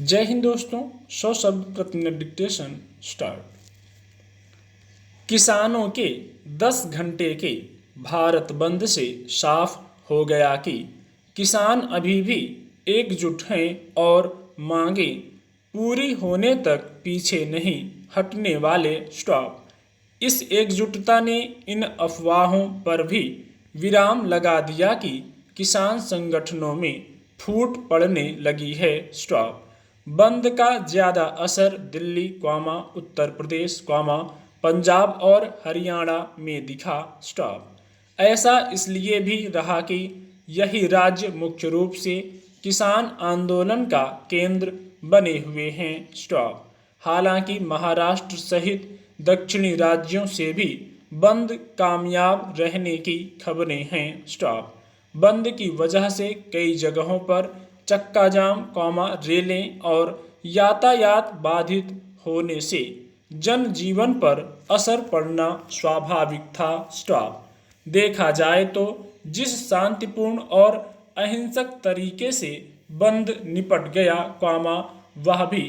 जय हिंद दोस्तों। 100 शब्द प्रति मिनट डिक्टेशन स्टार्ट। किसानों के 10 घंटे के भारत बंद से साफ हो गया कि किसान अभी भी एकजुट हैं और मांगे पूरी होने तक पीछे नहीं हटने वाले। स्टॉप। इस एकजुटता ने इन अफवाहों पर भी विराम लगा दिया कि किसान संगठनों में फूट पड़ने लगी है। स्टॉप। बंद का ज्यादा असर दिल्ली, उत्तर प्रदेश, पंजाब और हरियाणा में दिखा। स्टॉप। ऐसा इसलिए भी रहा कि यही राज्य मुख्य रूप से किसान आंदोलन का केंद्र बने हुए हैं। स्टॉप। हालांकि महाराष्ट्र सहित दक्षिणी राज्यों से भी बंद कामयाब रहने की खबरें हैं। स्टॉप। बंद की वजह से कई जगहों पर चक्का जाम, रेलें और यातायात बाधित होने से जनजीवन पर असर पड़ना स्वाभाविक था। स्टॉप। देखा जाए तो जिस शांतिपूर्ण और अहिंसक तरीके से बंद निपट गया, वह भी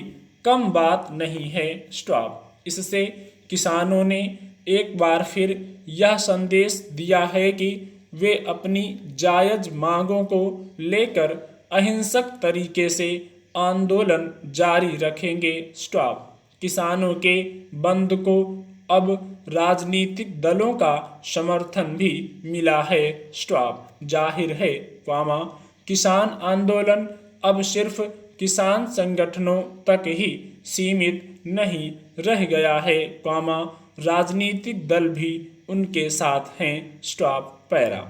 कम बात नहीं है। स्टॉप। इससे किसानों ने एक बार फिर यह संदेश दिया है कि वे अपनी जायज मांगों को लेकर अहिंसक तरीके से आंदोलन जारी रखेंगे। स्टॉप। किसानों के बंद को अब राजनीतिक दलों का समर्थन भी मिला है। स्टॉप। जाहिर है, किसान आंदोलन अब सिर्फ किसान संगठनों तक ही सीमित नहीं रह गया है, राजनीतिक दल भी उनके साथ हैं। स्टॉप। पैरा।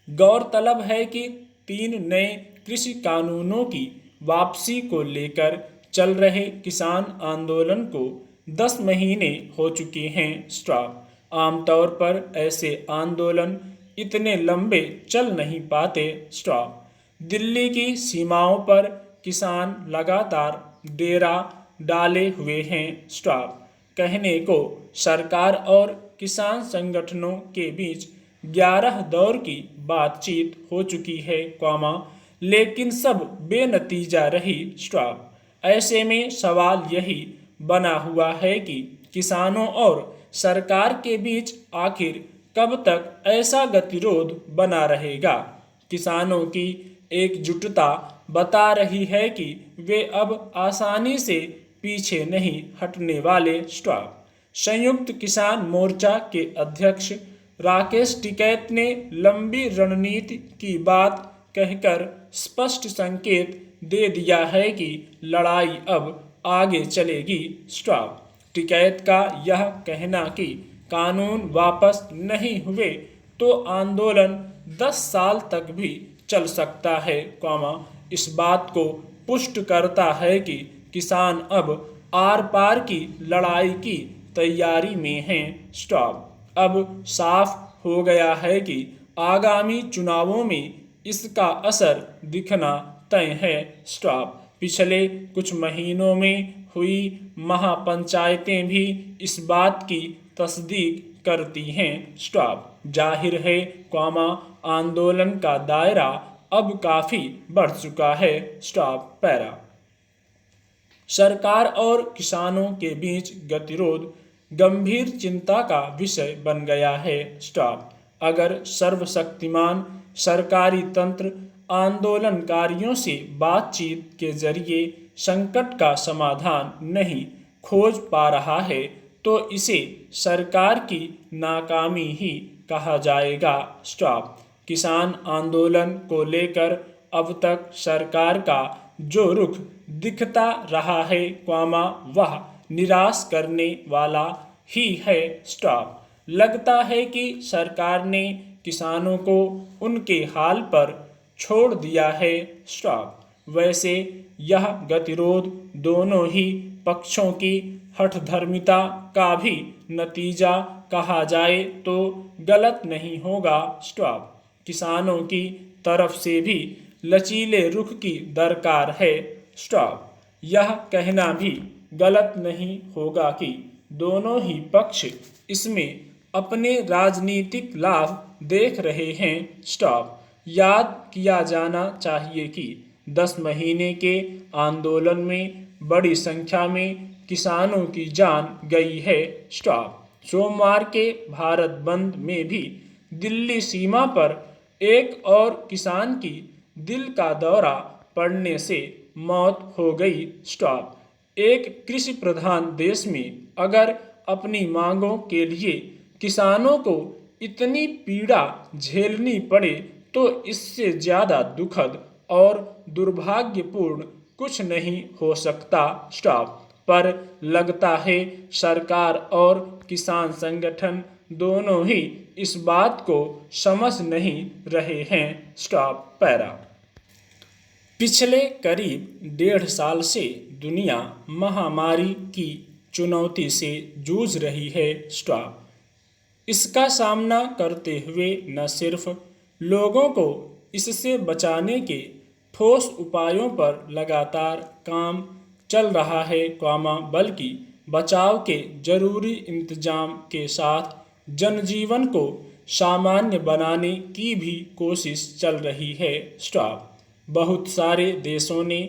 गौरतलब है कि 3 नए कृषि कानूनों की वापसी को लेकर चल रहे किसान आंदोलन को 10 महीने हो चुके हैं। स्टॉप। आमतौर पर ऐसे आंदोलन इतने लंबे चल नहीं पाते। स्टॉप। दिल्ली की सीमाओं पर किसान लगातार डेरा डाले हुए हैं। स्टॉप। कहने को सरकार और किसान संगठनों के बीच 11 दौर की बातचीत हो चुकी है, लेकिन सब बेनतीजा रही। स्टॉप। ऐसे में सवाल यही बना हुआ है कि किसानों और सरकार के बीच आखिर कब तक ऐसा गतिरोध बना रहेगा। किसानों की एकजुटता बता रही है कि वे अब आसानी से पीछे नहीं हटने वाले। स्टॉप। संयुक्त किसान मोर्चा के अध्यक्ष राकेश टिकैत ने लंबी रणनीति की बात कहकर स्पष्ट संकेत दे दिया है कि लड़ाई अब आगे चलेगी। स्टॉप। टिकैत का यह कहना कि कानून वापस नहीं हुए तो आंदोलन 10 साल तक भी चल सकता है, इस बात को पुष्ट करता है कि किसान अब आर पार की लड़ाई की तैयारी में हैं। स्टॉप। अब साफ हो गया है कि आगामी चुनावों में इसका असर दिखना तय है। स्टॉप। पिछले कुछ महीनों में हुई महापंचायतें भी इस बात की तस्दीक करती हैं। स्टॉप। जाहिर है, आंदोलन का दायरा अब काफी बढ़ चुका है। स्टॉप। पैरा। सरकार और किसानों के बीच गतिरोध गंभीर चिंता का विषय बन गया है। स्टॉप। अगर सर्वशक्तिमान सरकारी तंत्र आंदोलनकारियों से बातचीत के जरिए संकट का समाधान नहीं खोज पा रहा है तो इसे सरकार की नाकामी ही कहा जाएगा। स्टॉप। किसान आंदोलन को लेकर अब तक सरकार का जो रुख दिखता रहा है, वह निराश करने वाला ही है। स्टॉप। लगता है कि सरकार ने किसानों को उनके हाल पर छोड़ दिया है। स्टॉप। वैसे यह गतिरोध दोनों ही पक्षों की हठधर्मिता का भी नतीजा कहा जाए तो गलत नहीं होगा। स्टॉप। किसानों की तरफ से भी लचीले रुख की दरकार है। स्टॉप। यह कहना भी गलत नहीं होगा कि दोनों ही पक्ष इसमें अपने राजनीतिक लाभ देख रहे हैं। स्टॉप। याद किया जाना चाहिए कि 10 महीने के आंदोलन में बड़ी संख्या में किसानों की जान गई है। स्टॉप। सोमवार के भारत बंद में भी दिल्ली सीमा पर एक और किसान की दिल का दौरा पड़ने से मौत हो गई। स्टॉप। एक कृषि प्रधान देश में अगर अपनी मांगों के लिए किसानों को इतनी पीड़ा झेलनी पड़े तो इससे ज़्यादा दुखद और दुर्भाग्यपूर्ण कुछ नहीं हो सकता। स्टॉप। पर लगता है सरकार और किसान संगठन दोनों ही इस बात को समझ नहीं रहे हैं। Stop para. पिछले करीब 1.5 साल से दुनिया महामारी की चुनौती से जूझ रही है। स्टॉप। इसका सामना करते हुए न सिर्फ लोगों को इससे बचाने के ठोस उपायों पर लगातार काम चल रहा है, बल्कि बचाव के जरूरी इंतजाम के साथ जनजीवन को सामान्य बनाने की भी कोशिश चल रही है। स्टॉप। बहुत सारे देशों ने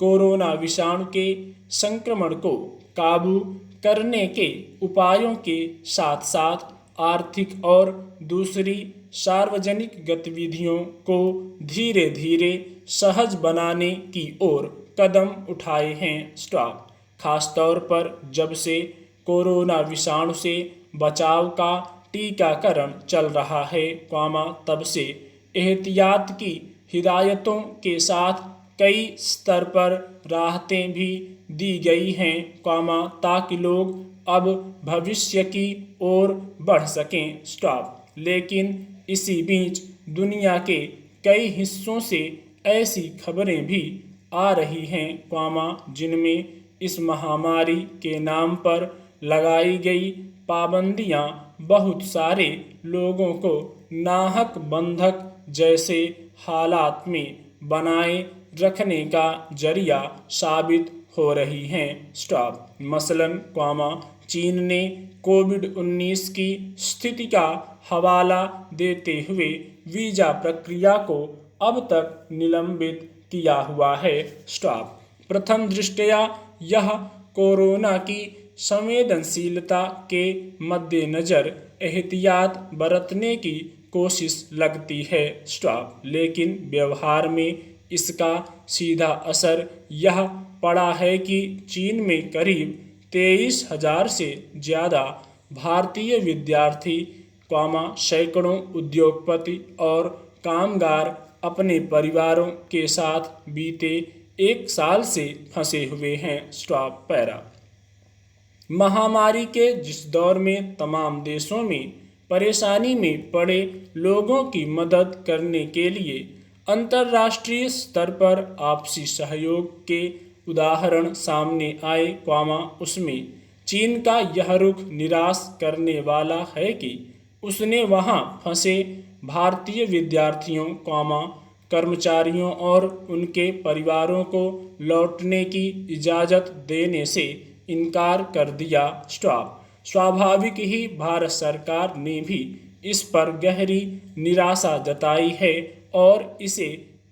कोरोना विषाणु के संक्रमण को काबू करने के उपायों के साथ साथ आर्थिक और दूसरी सार्वजनिक गतिविधियों को धीरे धीरे सहज बनाने की ओर कदम उठाए हैं। स्टॉप। खासतौर पर जब से कोरोना विषाणु से बचाव का टीकाकरण चल रहा है, तब से एहतियात की हिदायतों के साथ कई स्तर पर राहतें भी दी गई हैं, ताकि लोग अब भविष्य की ओर बढ़ सकें। स्टॉप। लेकिन इसी बीच दुनिया के कई हिस्सों से ऐसी खबरें भी आ रही हैं, जिनमें इस महामारी के नाम पर लगाई गई पाबंदियां बहुत सारे लोगों को नाहक बंधक जैसे हालात में बनाए रखने का जरिया साबित हो रही हैं। स्टॉप। मसलन, चीन ने कोविड-19 की स्थिति का हवाला देते हुए वीजा प्रक्रिया को अब तक निलंबित किया हुआ है। स्टॉप। प्रथम दृष्टया यह कोरोना की संवेदनशीलता के मद्देनजर एहतियात बरतने की कोशिश लगती है। स्टॉप। लेकिन व्यवहार में इसका सीधा असर यह पड़ा है कि चीन में करीब 23,000 से ज़्यादा भारतीय विद्यार्थी, सैकड़ों उद्योगपति और कामगार अपने परिवारों के साथ बीते 1 साल से फंसे हुए हैं। Stop para. महामारी के जिस दौर में तमाम देशों में परेशानी में पड़े लोगों की मदद करने के लिए अंतर्राष्ट्रीय स्तर पर आपसी सहयोग के उदाहरण सामने आए, उसमें चीन का यह रुख निराश करने वाला है कि उसने वहां फंसे भारतीय विद्यार्थियों, कर्मचारियों और उनके परिवारों को लौटने की इजाज़त देने से इनकार कर दिया। स्टॉप। स्वाभाविक ही भारत सरकार ने भी इस पर गहरी निराशा जताई है और इसे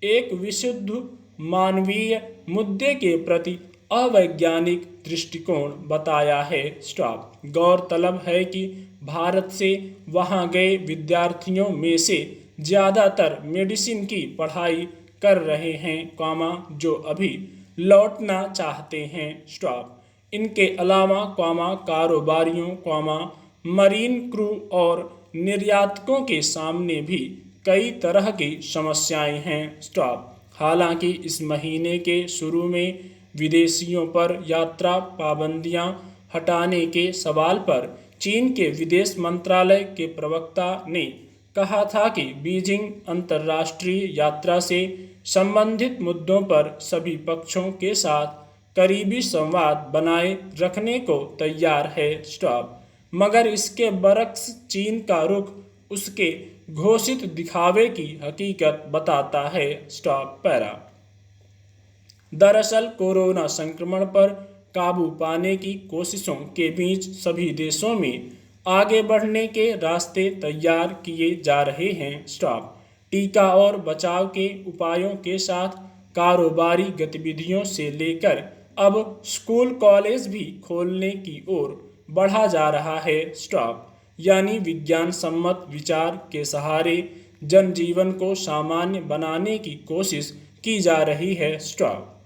एक विशुद्ध मानवीय मुद्दे के प्रति अवैज्ञानिक दृष्टिकोण बताया है। स्टॉप। गौरतलब है कि भारत से वहां गए विद्यार्थियों में से ज़्यादातर मेडिसिन की पढ़ाई कर रहे हैं, जो अभी लौटना चाहते हैं। स्टॉप। इनके अलावा, कारोबारियों, मरीन क्रू और निर्यातकों के सामने भी कई तरह की समस्याएं हैं। स्टॉप। हालांकि इस महीने के शुरू में विदेशियों पर यात्रा पाबंदियां हटाने के सवाल पर चीन के विदेश मंत्रालय के प्रवक्ता ने कहा था कि बीजिंग अंतर्राष्ट्रीय यात्रा से संबंधित मुद्दों पर सभी पक्षों के साथ करीबी संवाद बनाए रखने को तैयार है। स्टॉप। मगर इसके बरक्स चीन का रुख उसके घोषित दिखावे की हकीकत बताता है। Stop para. दरअसल कोरोना संक्रमण पर काबू पाने की कोशिशों के बीच सभी देशों में आगे बढ़ने के रास्ते तैयार किए जा रहे हैं। स्टॉप। टीका और बचाव के उपायों के साथ कारोबारी गतिविधियों से लेकर अब स्कूल कॉलेज भी खोलने की ओर बढ़ा जा रहा है स्टॉप। यानी विज्ञान सम्मत विचार के सहारे जनजीवन को सामान्य बनाने की कोशिश की जा रही है स्टॉप।